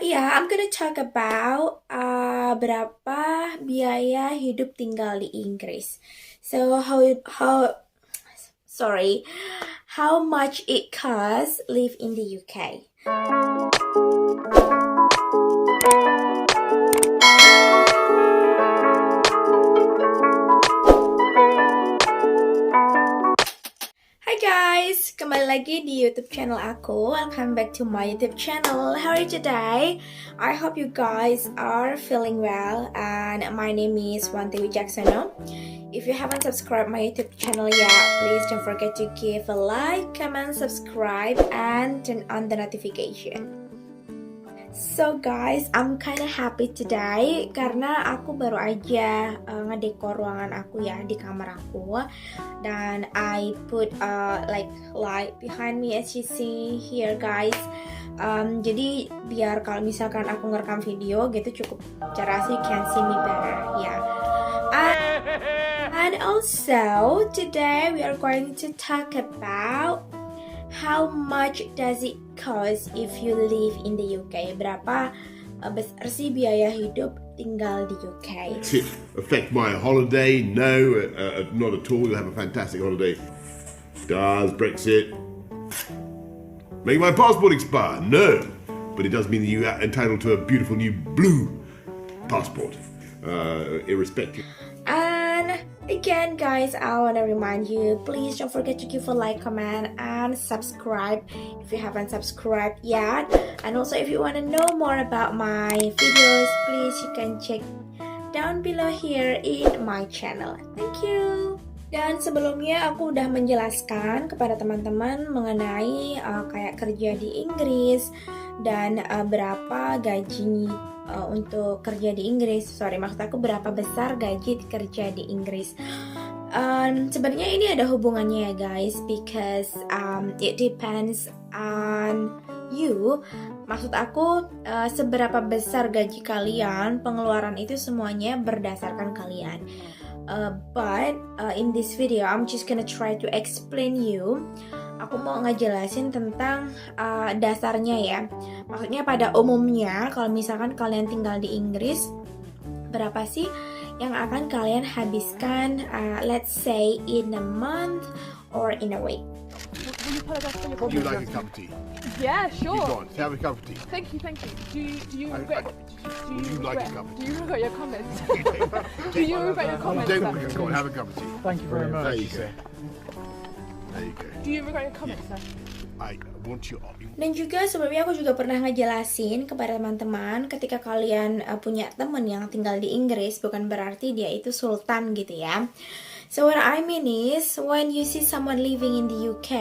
Yeah, I'm gonna talk about berapa biaya hidup tinggal di Inggris. So sorry, how much it costs live in the UK. Hi guys, kembali lagi di YouTube channel aku. Welcome back to my YouTube channel. How are you today? I hope you guys are feeling well. And my name is Wanti Wijaksono. If you haven't subscribed my YouTube channel yet, please don't forget to give a like, comment, subscribe, and turn on the notification. So guys, I'm kinda happy today karena aku baru aja ngedekor ruangan aku ya di kamar aku, dan I put like light behind me as you see here guys. Jadi biar kalau misalkan aku ngerekam video gitu cukup jelas, you can see me better ya. And also today we are going to talk about how much does it cost if you live in the UK? Berapa besar sih biaya hidup tinggal di UK? Does it affect my holiday? No, not at all. You'll have a fantastic holiday. Does Brexit make my passport expire? No, but it does mean that you are entitled to a beautiful new blue passport, irrespective. And again guys, I want to remind you, please don't forget to give a like, comment, and subscribe if you haven't subscribed yet. And also if you want to know more about my videos, please you can check down below here in my channel. Thank you. Dan sebelumnya aku udah menjelaskan kepada teman-teman mengenai kayak kerja di Inggris dan berapa gaji untuk kerja di Inggris. Maksud aku berapa besar gaji kerja di Inggris. Sebenarnya ini ada hubungannya ya guys, because it depends on you. Maksud aku seberapa besar gaji kalian, pengeluaran itu semuanya berdasarkan kalian. But in this video I'm just gonna try to explain you. Aku mau ngejelasin tentang dasarnya ya. Maksudnya pada umumnya kalau misalkan kalian tinggal di Inggris, berapa sih yang akan kalian habiskan, let's say in a month or in a week. Would you like a cup of tea? Yeah, sure. You want? Have a cup of tea. Thank you. Do you regret? Would you like a cup of Do you regret your comments? Do tea? you regret your comments? Don't sir? go on, have a cup of tea. Thank you very much. There you go. There you go. Do you regret your comments, sir? I want you. Dan juga sebelumnya aku juga pernah ngejelasin kepada teman-teman, ketika kalian punya temen yang tinggal di Inggris, bukan berarti dia itu sultan gitu ya. So what I mean is, when you see someone living in the UK,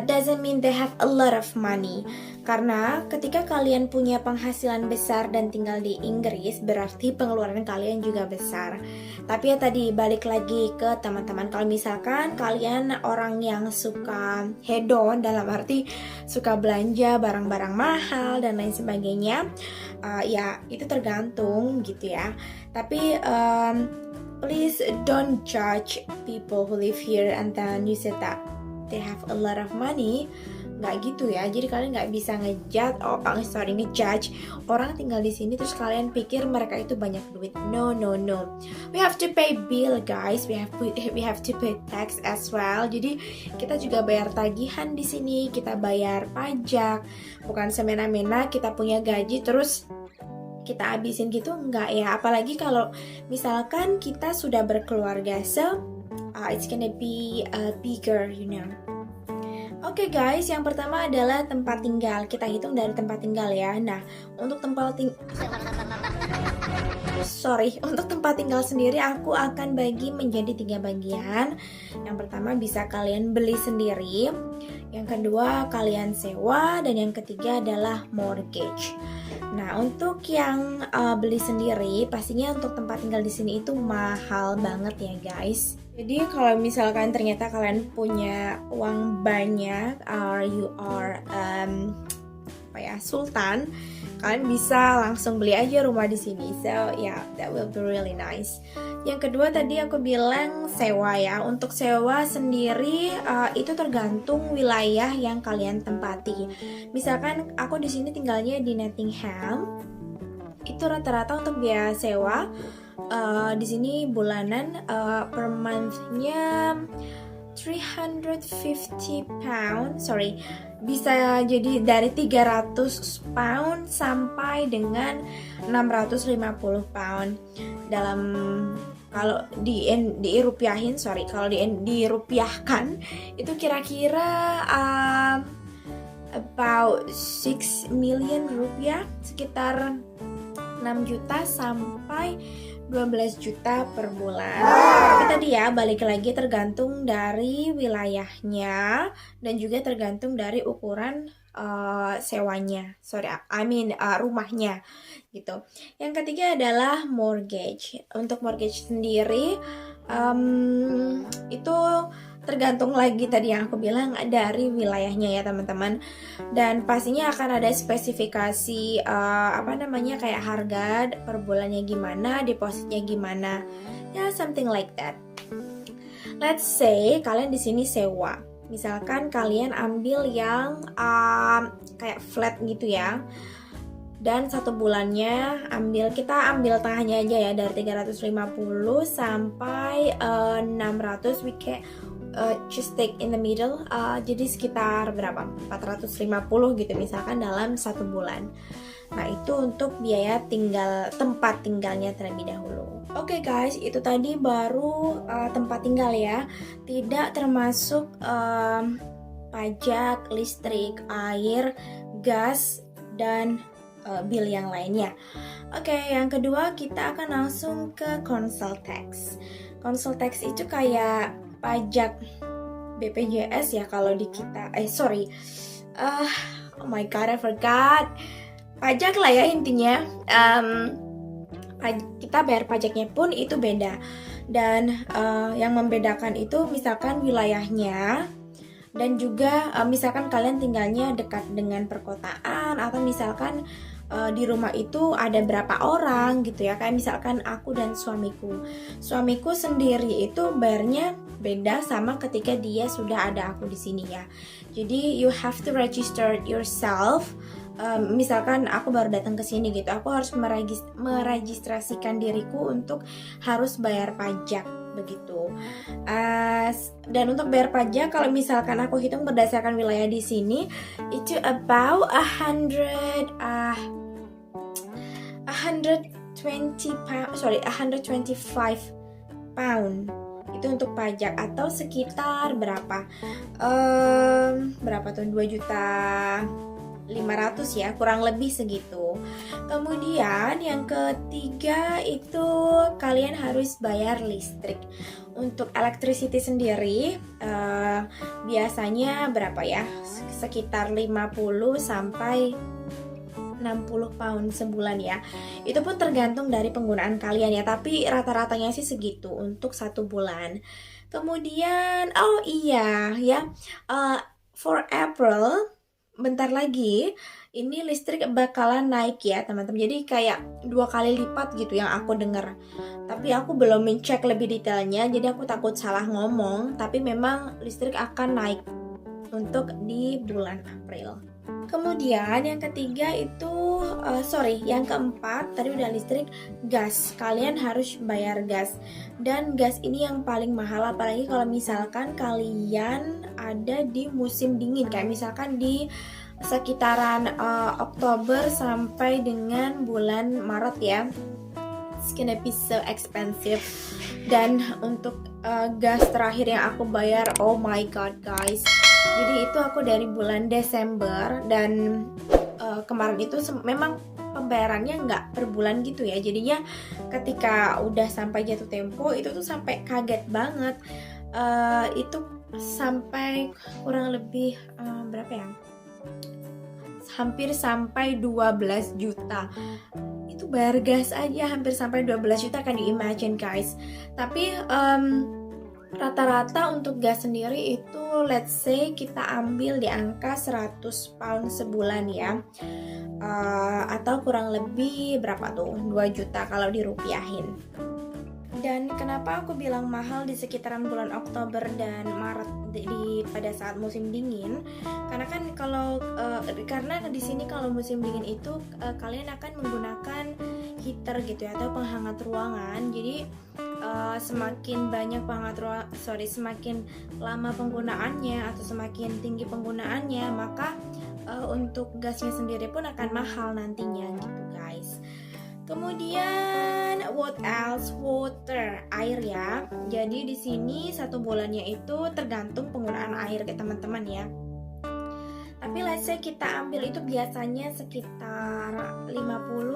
doesn't mean they have a lot of money. Karena ketika kalian punya penghasilan besar dan tinggal di Inggris, berarti pengeluaran kalian juga besar. Tapi ya tadi, balik lagi ke teman-teman, kalau misalkan kalian orang yang suka hedon, dalam arti suka belanja barang-barang mahal dan lain sebagainya, ya itu tergantung gitu ya. Tapi please don't judge people who live here and then you said that they have a lot of money. Nggak gitu ya. Jadi kalian nggak bisa ngejudge orang tinggal di sini terus kalian pikir mereka itu banyak duit. No. We have to pay bill guys. We have to pay tax as well. Jadi kita juga bayar tagihan di sini. Kita bayar pajak. Bukan semena-mena kita punya gaji terus kita habisin gitu, enggak ya. Apalagi kalau misalkan kita sudah berkeluarga, so it's gonna be bigger, you know. Oke guys, yang pertama adalah tempat tinggal. Kita hitung dari tempat tinggal ya. Nah, untuk tempat tinggal sendiri aku akan bagi menjadi 3 bagian. Yang pertama bisa kalian beli sendiri, yang kedua kalian sewa, dan yang ketiga adalah mortgage. Nah, untuk yang beli sendiri, pastinya untuk tempat tinggal di sini itu mahal banget ya guys. Jadi kalau misalkan ternyata kalian punya uang banyak, or you are sultan, kalian bisa langsung beli aja rumah di sini. So yeah, that will be really nice. Yang kedua tadi aku bilang sewa ya. Untuk sewa sendiri itu tergantung wilayah yang kalian tempati. Misalkan aku di sini tinggalnya di Nottingham, itu rata-rata untuk biaya sewa di sini bulanan per month-nya 350 pound, bisa jadi dari 300 pound sampai dengan 650 pound dalam kalau dirupiahkan itu kira-kira about 6 million rupiah, sekitar 6 juta sampai 12 juta per bulan. Tapi tadi ya, balik lagi tergantung dari wilayahnya dan juga tergantung dari ukuran sewanya. Rumahnya gitu. Yang ketiga adalah mortgage. Untuk mortgage sendiri itu tergantung lagi tadi yang aku bilang dari wilayahnya ya teman-teman, dan pastinya akan ada spesifikasi kayak harga per bulannya gimana, depositnya gimana, ya something like that. Let's say kalian di sini sewa, misalkan kalian ambil yang kayak flat gitu ya, dan 1 bulannya kita ambil tengahnya aja ya, dari 350 sampai 600, we can just take in the middle, jadi sekitar berapa? 450 gitu misalkan dalam 1 bulan. Nah itu untuk biaya tempat tinggalnya terlebih dahulu. Oke guys, itu tadi baru tempat tinggal ya, tidak termasuk pajak, listrik, air, gas, dan bill yang lainnya. Oke, yang kedua kita akan langsung ke council tax. Council tax itu kayak pajak BPJS ya kalau di kita. Oh my god, I forgot. Pajak lah ya intinya. Kita bayar pajaknya pun itu beda. Dan yang membedakan itu misalkan wilayahnya, dan juga misalkan kalian tinggalnya dekat dengan perkotaan, atau misalkan di rumah itu ada berapa orang gitu ya. Kayak misalkan aku dan suamiku sendiri itu bayarnya beda sama ketika dia sudah ada aku di sini ya. Jadi you have to register yourself. Misalkan aku baru datang ke sini gitu, aku harus meregistrasikan diriku untuk harus bayar pajak begitu. Dan untuk bayar pajak, kalau misalkan aku hitung berdasarkan wilayah di sini, itu about 125 pound. Itu untuk pajak, atau sekitar berapa tuh, 2.500.000 ya, kurang lebih segitu. Kemudian yang ketiga itu kalian harus bayar listrik. Untuk electricity sendiri biasanya berapa ya, sekitar 50 sampai 60 pound sebulan ya. Itu pun tergantung dari penggunaan kalian ya, tapi rata-ratanya sih segitu untuk 1 bulan. Kemudian for April bentar lagi ini listrik bakalan naik ya teman-teman. Jadi kayak 2 kali lipat gitu yang aku dengar. Tapi aku belum mencek lebih detailnya, jadi aku takut salah ngomong. Tapi memang listrik akan naik untuk di bulan April. Kemudian yang ketiga itu yang keempat tadi udah listrik, gas. Kalian harus bayar gas. Dan gas ini yang paling mahal, apalagi kalau misalkan kalian ada di musim dingin, kayak misalkan di sekitaran Oktober sampai dengan bulan Maret ya. It's gonna be so expensive. Dan untuk gas terakhir yang aku bayar, oh my god guys, jadi itu aku dari bulan Desember, dan kemarin itu memang pembayarannya nggak per bulan gitu ya. Jadinya ketika udah sampai jatuh tempo itu tuh sampai kaget banget. Itu sampai kurang lebih berapa ya, hampir sampai 12 juta. Itu bayar gas aja hampir sampai 12 juta, kan you imagine guys. Tapi rata-rata untuk gas sendiri itu let's say kita ambil di angka 100 pound sebulan ya. atau kurang lebih berapa tuh, 2 juta kalau dirupiahin. Dan kenapa aku bilang mahal di sekitaran bulan Oktober dan Maret pada saat musim dingin? Karena kan karena di sini kalau musim dingin itu kalian akan menggunakan heater gitu ya, atau penghangat ruangan. Jadi semakin banyak semakin lama penggunaannya atau semakin tinggi penggunaannya, maka untuk gasnya sendiri pun akan mahal nantinya gitu guys. Kemudian what else? Water, air ya. Jadi di sini 1 bulannya itu tergantung penggunaan air ya teman-teman ya. Tapi let's say kita ambil itu biasanya sekitar 50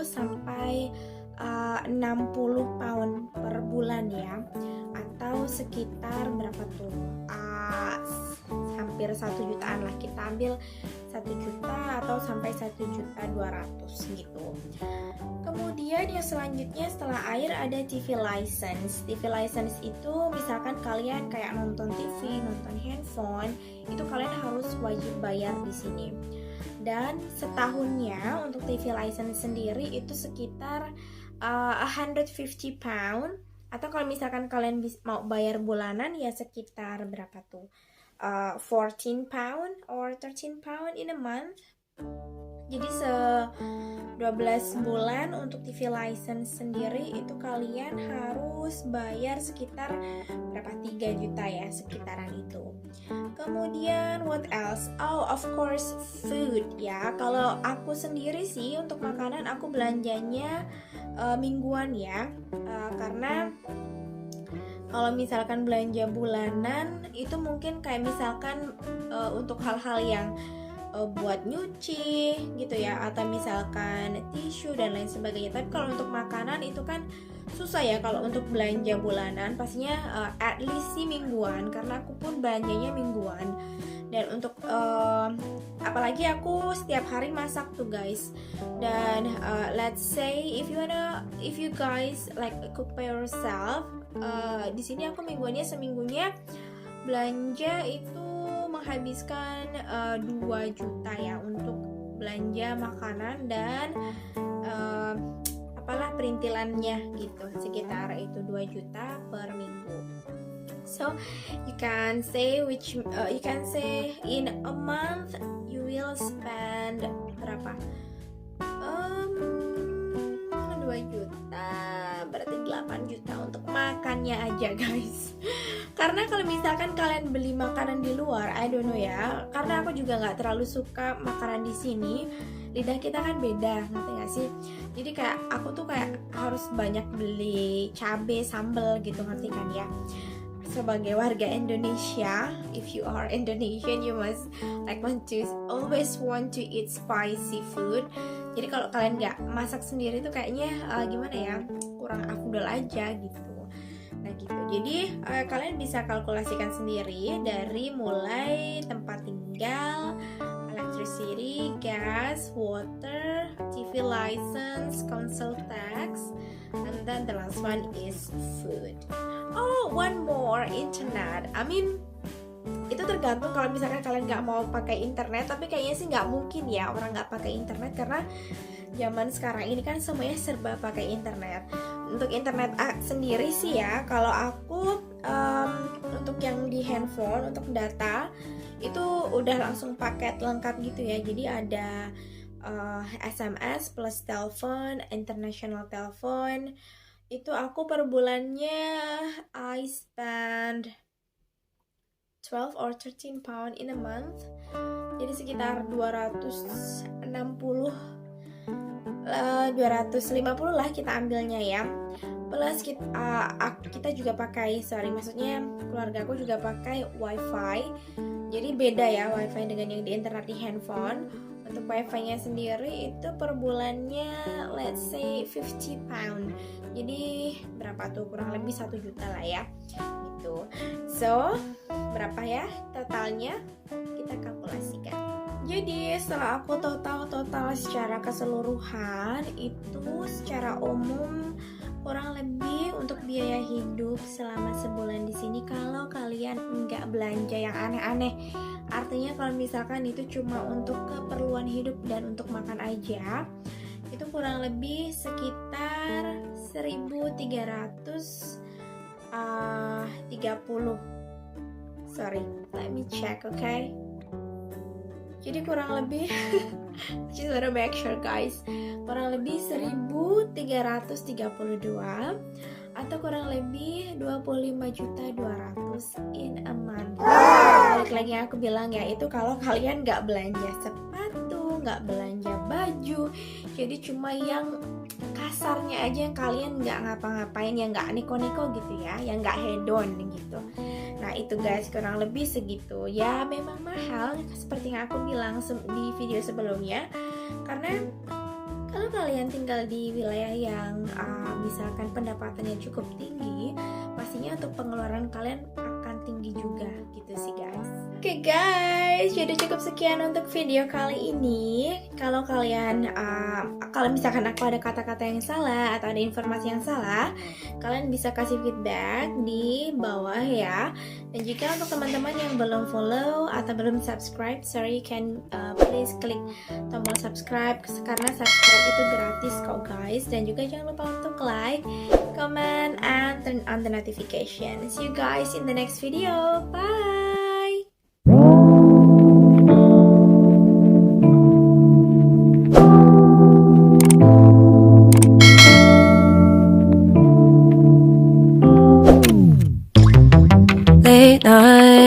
sampai 60 pound per bulan ya. Atau sekitar berapa tuh? Hampir 1 jutaan lah. Kita ambil 1 juta atau sampai 1.200.000 gitu. Kemudian yang selanjutnya setelah air ada TV license. TV license itu misalkan kalian kayak nonton TV, nonton handphone, itu kalian harus wajib bayar di sini. Dan setahunnya untuk TV license sendiri itu sekitar 150 pound, atau kalau misalkan kalian mau bayar bulanan ya sekitar berapa tuh? 14 pound or 13 pound in a month. Jadi 12 bulan untuk TV license sendiri itu kalian harus bayar sekitar berapa, 3 juta ya, sekitaran itu. Kemudian what else? Oh, of course food ya. Kalau aku sendiri sih untuk makanan aku belanjanya mingguan ya. Karena kalau misalkan belanja bulanan itu mungkin kayak misalkan untuk hal-hal yang buat nyuci gitu ya, atau misalkan tisu dan lain sebagainya. Tapi kalau untuk makanan itu kan susah ya kalau untuk belanja bulanan, pastinya at least sih mingguan, karena aku pun belanjanya mingguan. Dan untuk apalagi aku setiap hari masak tuh guys. Dan let's say if you guys like cook by yourself, di sini aku seminggunya belanja itu menghabiskan 2 juta ya untuk belanja makanan dan perintilannya gitu, sekitar itu 2 juta per minggu. So you can say in a month you will spend berapa? 2 juta berarti 8 juta untuk makannya aja guys. Karena kalau misalkan kalian beli makanan di luar, I don't know ya, karena aku juga nggak terlalu suka makanan di sini. Lidah kita kan beda, ngerti nggak sih? Jadi kayak aku tuh kayak harus banyak beli cabai, sambal gitu, ngerti kan ya? Sebagai warga Indonesia, if you are Indonesian, you must always want to eat spicy food. Jadi kalau kalian nggak masak sendiri tuh kayaknya gimana ya, kurang afdol aja gitu. Nah gitu. Jadi kalian bisa kalkulasikan sendiri dari mulai tempat tinggal, electricity, gas, water, TV license, council tax, and then the last one is food. Oh, one more, internet. Itu tergantung kalau misalkan kalian nggak mau pakai internet, tapi kayaknya sih nggak mungkin ya orang nggak pakai internet, karena zaman sekarang ini kan semuanya serba pakai internet. Untuk internet sendiri sih ya, kalau aku untuk yang di handphone, untuk data itu udah langsung paket lengkap gitu ya. Jadi ada SMS plus telepon, international telepon. Itu aku per bulannya I spend 12 or 13 pound in a month. Jadi sekitar 250 lah kita ambilnya ya. Plus kita juga pakai, keluarga aku juga pakai wifi. Jadi beda ya wifi dengan yang di internet di handphone. Untuk wifi-nya sendiri itu per bulannya let's say 50 pound. Jadi berapa tuh? Kurang lebih 1 juta lah ya gitu. So berapa ya totalnya? Kita kalkulasikan. Jadi setelah aku total secara keseluruhan itu secara umum kurang lebih untuk biaya hidup selama sebulan di sini, kalau kalian nggak belanja yang aneh-aneh. Artinya kalau misalkan itu cuma untuk keperluan hidup dan untuk makan aja, itu kurang lebih sekitar 1330. Sorry, let me check, okay? Jadi kurang lebih just wanna make sure guys, kurang lebih 1332 atau kurang lebih 25.200.000 in a month. Balik lagi yang aku bilang ya, itu kalau kalian nggak belanja sepatu, nggak belanja baju, jadi cuma yang kasarnya aja yang kalian nggak ngapa-ngapain, yang nggak neko-neko gitu ya, yang nggak hedon gitu. Nah itu guys, kurang lebih segitu. Ya memang mahal seperti yang aku bilang di video sebelumnya, karena kalau kalian tinggal di wilayah yang misalkan pendapatannya cukup tinggi, pastinya untuk pengeluaran kalian akan tinggi juga gitu sih guys. Oke guys, jadi cukup sekian untuk video kali ini. Kalau kalian kalau misalkan aku ada kata-kata yang salah atau ada informasi yang salah, kalian bisa kasih feedback di bawah ya. Dan jika untuk teman-teman yang belum follow atau belum subscribe, sorry, you can please klik tombol subscribe, karena subscribe itu gratis kok guys. Dan juga jangan lupa untuk like, comment, and turn on the notification. See you guys in the next video. Bye.